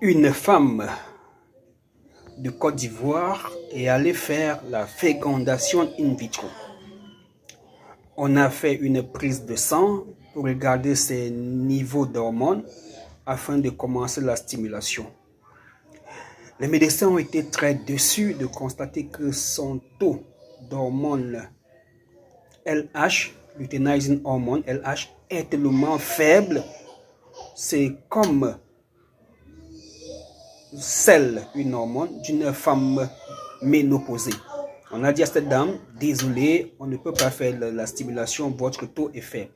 Une femme de Côte d'Ivoire est allée faire la fécondation in vitro. On a fait une prise de sang pour regarder ses niveaux d'hormones afin de commencer la stimulation. Les médecins ont été très déçus de constater que son taux d'hormone LH, luteinizing hormone LH, est tellement faible. C'est comme celle, une hormone d'une femme ménopausée. On a dit à cette dame, désolé, on ne peut pas faire la stimulation, votre taux est faible.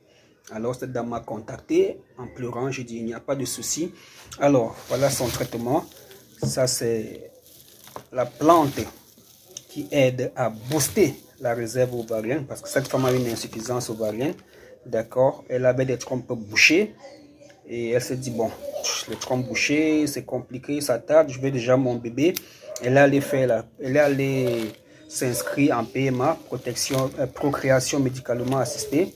Alors cette dame m'a contacté en pleurant, j'ai dit il n'y a pas de souci. Alors voilà son traitement. Ça c'est la plante qui aide à booster la réserve ovarienne parce que cette femme a une insuffisance ovarienne. D'accord, elle avait des trompes bouchées et elle s'est dit bon, les trompes bouchées c'est compliqué, ça tarde, je veux déjà mon bébé. Elle est allée s'inscrire en PMA, procréation médicalement assistée,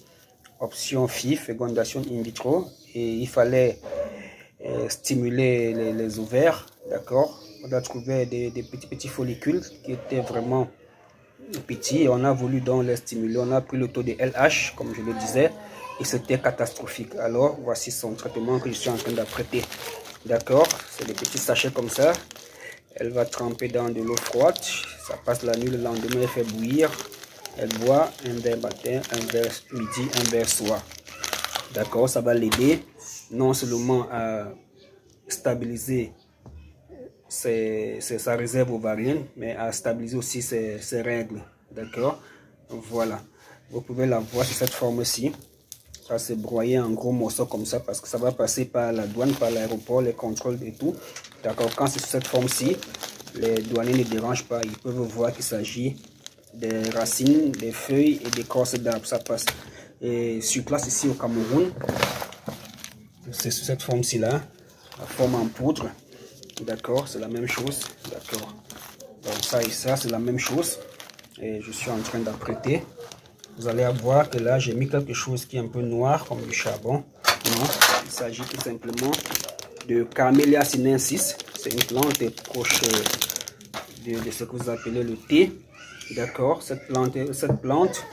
option FIV, fécondation in vitro, et il fallait stimuler les ovaires, d'accord. On a trouvé des petits follicules qui étaient vraiment petits et on a voulu donc les stimuler. On a pris le taux de LH, comme je le disais, et c'était catastrophique. Alors, voici son traitement que je suis en train d'apprêter. D'accord, c'est des petits sachets comme ça. Elle va tremper dans de l'eau froide. Ça passe la nuit, le lendemain, elle fait bouillir. Elle boit un verre matin, un verre midi, un verre soir. D'accord, ça va l'aider non seulement à stabiliser sa réserve ovarienne, mais à stabiliser aussi ses règles. D'accord, voilà. Vous pouvez la voir sur cette forme-ci. Ça c'est broyé en gros morceaux comme ça parce que ça va passer par la douane, par l'aéroport, les contrôles et tout. D'accord, quand c'est sur cette forme-ci, les douaniers ne dérangent pas. Ils peuvent voir qu'il s'agit des racines, des feuilles et des corses d'arbres. Ça passe. Et sur place ici au Cameroun, c'est sur cette forme-ci là, la forme en poudre. D'accord, c'est la même chose. D'accord. Donc ça et ça, c'est la même chose. Et je suis en train d'apprêter. Vous allez voir que là, j'ai mis quelque chose qui est un peu noir, comme du charbon. Non, il s'agit tout simplement de Camellia sinensis. C'est une plante proche de ce que vous appelez le thé. D'accord, cette plante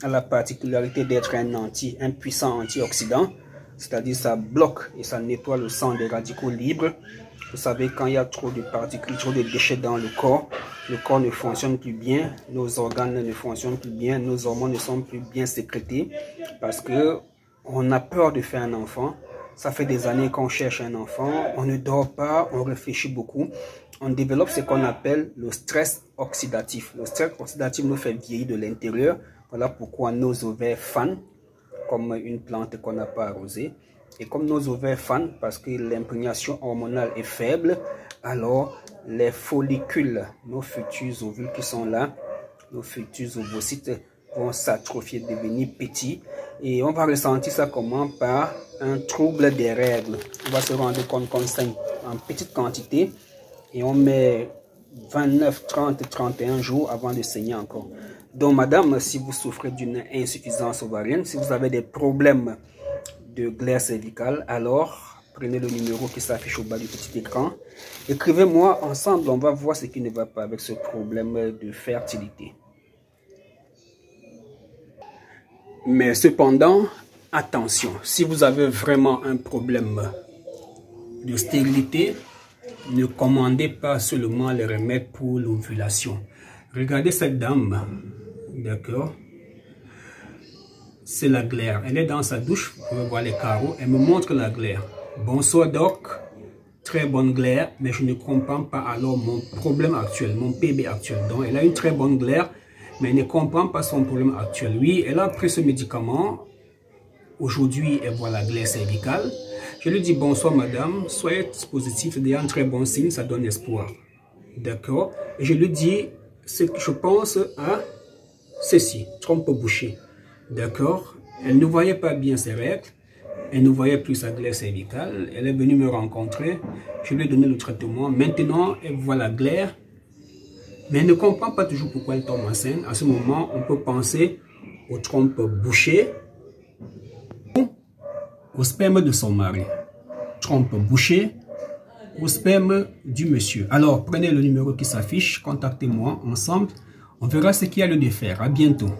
a la particularité d'être un puissant antioxydant. C'est-à-dire ça bloque et ça nettoie le sang des radicaux libres. Vous savez, quand il y a trop de particules, trop de déchets dans le corps ne fonctionne plus bien, nos organes ne fonctionnent plus bien, nos hormones ne sont plus bien sécrétées parce que on a peur de faire un enfant. Ça fait des années qu'on cherche un enfant, on ne dort pas, on réfléchit beaucoup. On développe ce qu'on appelle le stress oxydatif. Le stress oxydatif nous fait vieillir de l'intérieur. Voilà pourquoi nos ovaires fanent comme une plante qu'on n'a pas arrosée. Et comme nos ovaires fanent parce que l'imprégnation hormonale est faible, alors les follicules, nos futurs ovules qui sont là, nos futurs ovocytes vont s'atrophier, devenir petits. Et on va ressentir ça comment? Par un trouble des règles. On va se rendre compte qu'on saigne en petite quantité et on met 29, 30, 31 jours avant de saigner encore. Donc madame, si vous souffrez d'une insuffisance ovarienne, si vous avez des problèmes de glaire cervicale, alors prenez le numéro qui s'affiche au bas du petit écran. Écrivez-moi, ensemble on va voir ce qui ne va pas avec ce problème de fertilité. Mais cependant, attention, si vous avez vraiment un problème de stérilité, ne commandez pas seulement les remèdes pour l'ovulation. Regardez cette dame, d'accord? C'est la glaire. Elle est dans sa douche, vous pouvez voir les carreaux. Elle me montre la glaire. Bonsoir doc, très bonne glaire, mais je ne comprends pas alors mon problème actuel, mon PB actuel. Donc elle a une très bonne glaire, mais elle ne comprend pas son problème actuel. Oui, elle a pris ce médicament. Aujourd'hui, elle voit la glaire cervicale. Je lui dis bonsoir madame, soyez positif, c'est déjà un très bon signe, ça donne espoir. D'accord? Et je lui dis, je pense à ceci, trompe bouchée. D'accord? Elle ne voyait pas bien ses règles. Elle ne voyait plus sa glaire cervicale. Elle est venue me rencontrer. Je lui ai donné le traitement. Maintenant, elle voit la glaire. Mais elle ne comprend pas toujours pourquoi elle tombe enceinte. À ce moment, on peut penser aux trompes bouchées ou au sperme de son mari. Trompe bouchée au sperme du monsieur. Alors, prenez le numéro qui s'affiche, contactez-moi ensemble. On verra ce qu'il y a lieu de faire. À bientôt.